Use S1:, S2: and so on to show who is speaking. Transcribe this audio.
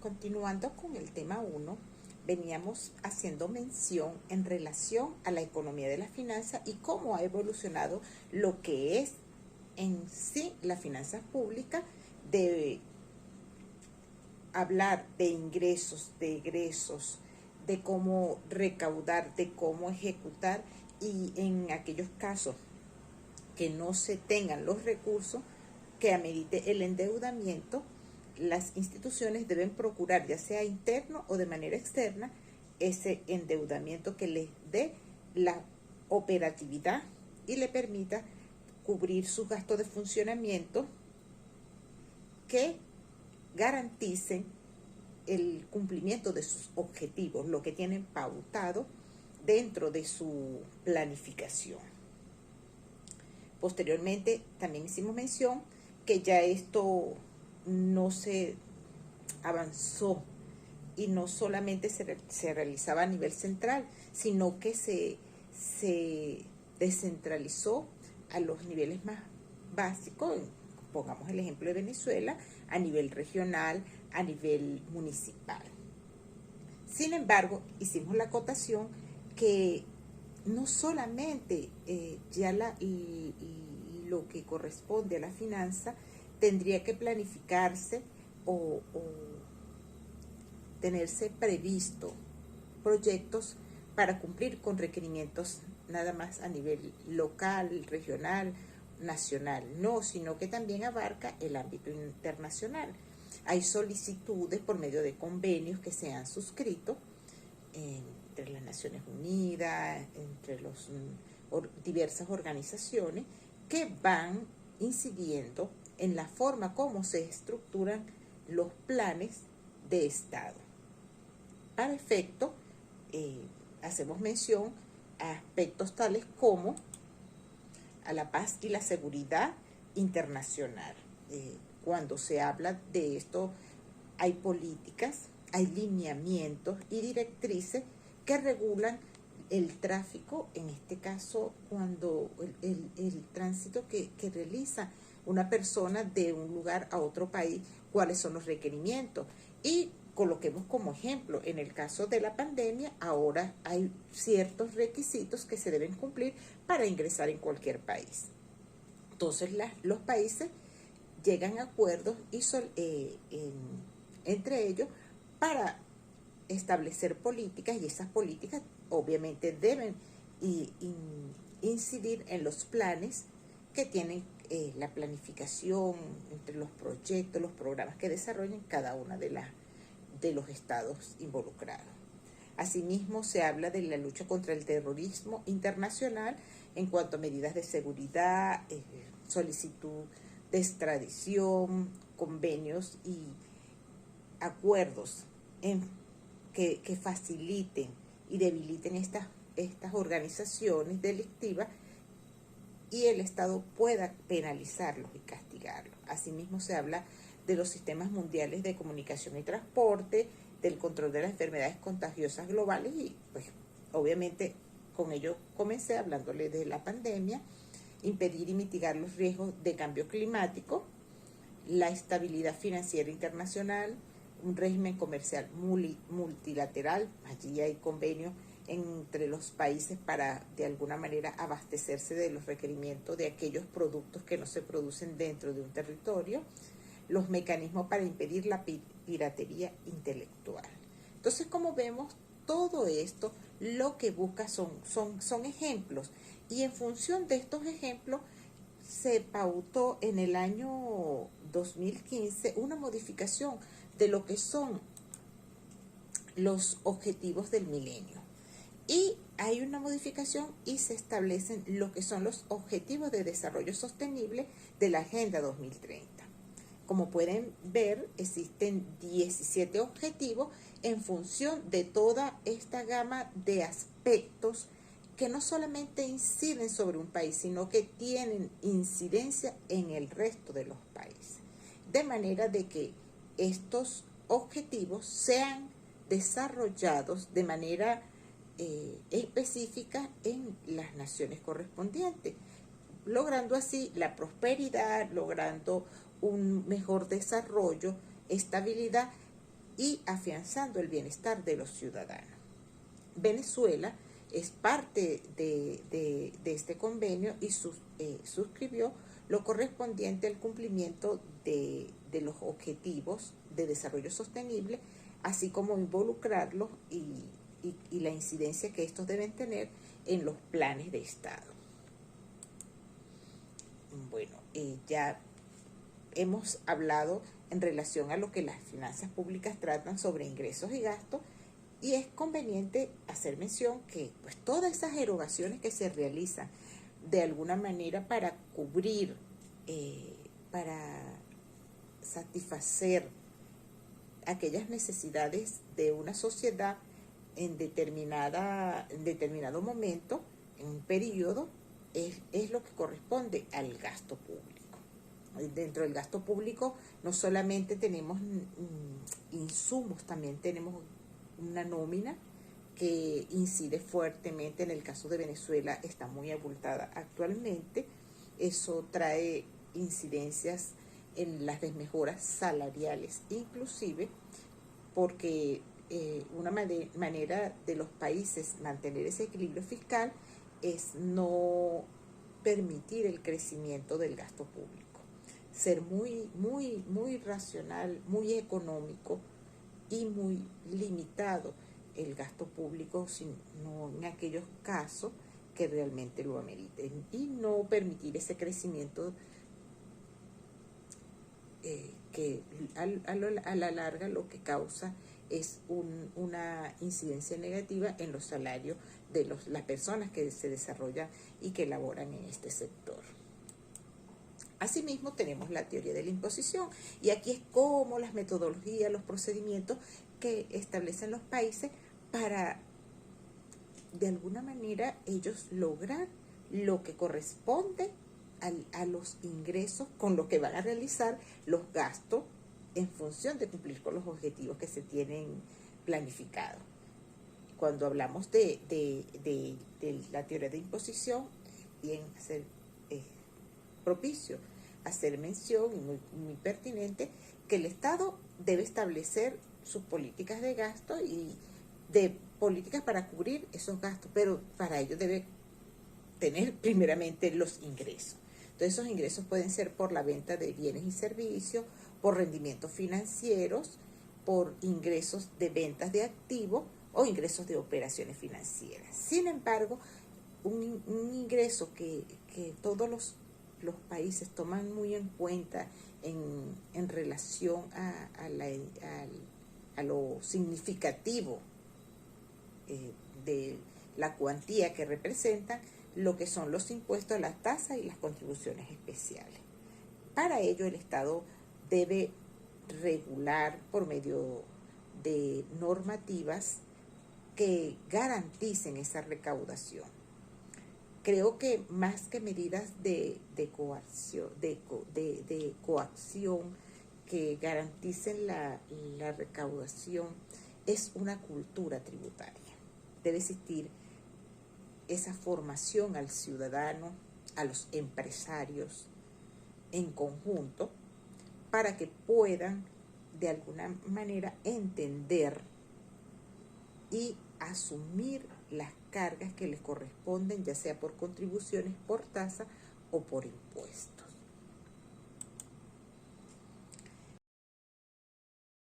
S1: Continuando con el tema 1, veníamos haciendo mención en relación a la economía de la finanza y cómo ha evolucionado lo que es en sí la finanza pública, de hablar de ingresos, de egresos, de cómo recaudar, de cómo ejecutar, y en aquellos casos que no se tengan los recursos que amerite el endeudamiento, las instituciones deben procurar, ya sea interno o de manera externa, ese endeudamiento que les dé la operatividad y le permita cubrir sus gastos de funcionamiento que garanticen el cumplimiento de sus objetivos, lo que tienen pautado dentro de su planificación. Posteriormente también hicimos mención que ya esto no se avanzó y no solamente se realizaba a nivel central, sino que se descentralizó a los niveles más básicos. Pongamos el ejemplo de Venezuela, a nivel regional, a nivel municipal. Sin embargo, hicimos la acotación que no solamente ya lo que corresponde a la finanza tendría que planificarse o tenerse previsto proyectos para cumplir con requerimientos nada más a nivel local, regional, nacional, no, sino que también abarca el ámbito internacional. Hay solicitudes por medio de convenios que se han suscrito entre las Naciones Unidas, entre diversas organizaciones que van incidiendo en la forma como se estructuran los planes de Estado. Para efecto, hacemos mención a aspectos tales como a la paz y la seguridad internacional. Cuando se habla de esto, hay políticas, hay lineamientos y directrices que regulan el tráfico, en este caso cuando el tránsito que realiza una persona de un lugar a otro país, cuáles son los requerimientos. Y coloquemos como ejemplo, en el caso de la pandemia, ahora hay ciertos requisitos que se deben cumplir para ingresar en cualquier país. Entonces los países llegan a acuerdos entre ellos para establecer políticas, y esas políticas obviamente deben incidir en los planes que tienen la planificación entre los proyectos, los programas que desarrollan cada una de los estados involucrados. Asimismo, se habla de la lucha contra el terrorismo internacional en cuanto a medidas de seguridad, solicitud de extradición, convenios y acuerdos que faciliten y debiliten estas organizaciones delictivas y el Estado pueda penalizarlos y castigarlos. Asimismo, se habla de los sistemas mundiales de comunicación y transporte, del control de las enfermedades contagiosas globales y pues obviamente con ello comencé hablándole de la pandemia, impedir y mitigar los riesgos de cambio climático, la estabilidad financiera internacional, un régimen comercial multilateral, allí hay convenios entre los países para de alguna manera abastecerse de los requerimientos de aquellos productos que no se producen dentro de un territorio, los mecanismos para impedir la piratería intelectual. Entonces, como vemos, todo esto lo que busca son ejemplos, y en función de estos ejemplos se pautó en el año 2015 una modificación de lo que son los objetivos del milenio. Y hay una modificación y se establecen lo que son los objetivos de desarrollo sostenible de la Agenda 2030. Como pueden ver, existen 17 objetivos en función de toda esta gama de aspectos que no solamente inciden sobre un país, sino que tienen incidencia en el resto de los países. De manera de que estos objetivos sean desarrollados de manera específica en las naciones correspondientes, logrando así la prosperidad, logrando un mejor desarrollo, estabilidad y afianzando el bienestar de los ciudadanos. Venezuela es parte de este convenio y suscribió lo correspondiente al cumplimiento de los objetivos de desarrollo sostenible, así como involucrarlos y la incidencia que estos deben tener en los planes de Estado. Bueno, ya hemos hablado en relación a lo que las finanzas públicas tratan sobre ingresos y gastos, y es conveniente hacer mención que pues, todas esas erogaciones que se realizan de alguna manera para cubrir, para satisfacer aquellas necesidades de una sociedad en determinado momento, en un periodo, es lo que corresponde al gasto público. Dentro del gasto público no solamente tenemos insumos, también tenemos una nómina que incide fuertemente. En el caso de Venezuela está muy abultada actualmente. Eso trae incidencias en las desmejoras salariales, inclusive porque una manera de los países mantener ese equilibrio fiscal es no permitir el crecimiento del gasto público, ser muy racional, muy económico y muy limitado el gasto público, sino en aquellos casos que realmente lo ameriten, y no permitir ese crecimiento que a la larga lo que causa es una incidencia negativa en los salarios de las personas que se desarrollan y que laboran en este sector. Asimismo, tenemos la teoría de la imposición, y aquí es como las metodologías, los procedimientos que establecen los países para, de alguna manera, ellos lograr lo que corresponde a los ingresos con los que van a realizar los gastos en función de cumplir con los objetivos que se tienen planificados. Cuando hablamos de la teoría de imposición, bien ser propicio hacer mención, y muy pertinente, que el Estado debe establecer sus políticas de gasto y de políticas para cubrir esos gastos, pero para ello debe tener primeramente los ingresos. Entonces esos ingresos pueden ser por la venta de bienes y servicios, por rendimientos financieros, por ingresos de ventas de activos o ingresos de operaciones financieras. Sin embargo, un ingreso que todos los países toman muy en cuenta en relación a lo significativo de la cuantía que representan, lo que son los impuestos, las tasas y las contribuciones especiales. Para ello, el Estado debe regular por medio de normativas que garanticen esa recaudación. Creo que más que medidas de coacción que garanticen la recaudación, es una cultura tributaria. Debe existir esa formación al ciudadano, a los empresarios en conjunto, para que puedan de alguna manera entender y asumir las cargas que les corresponden, ya sea por contribuciones, por tasa o por impuestos.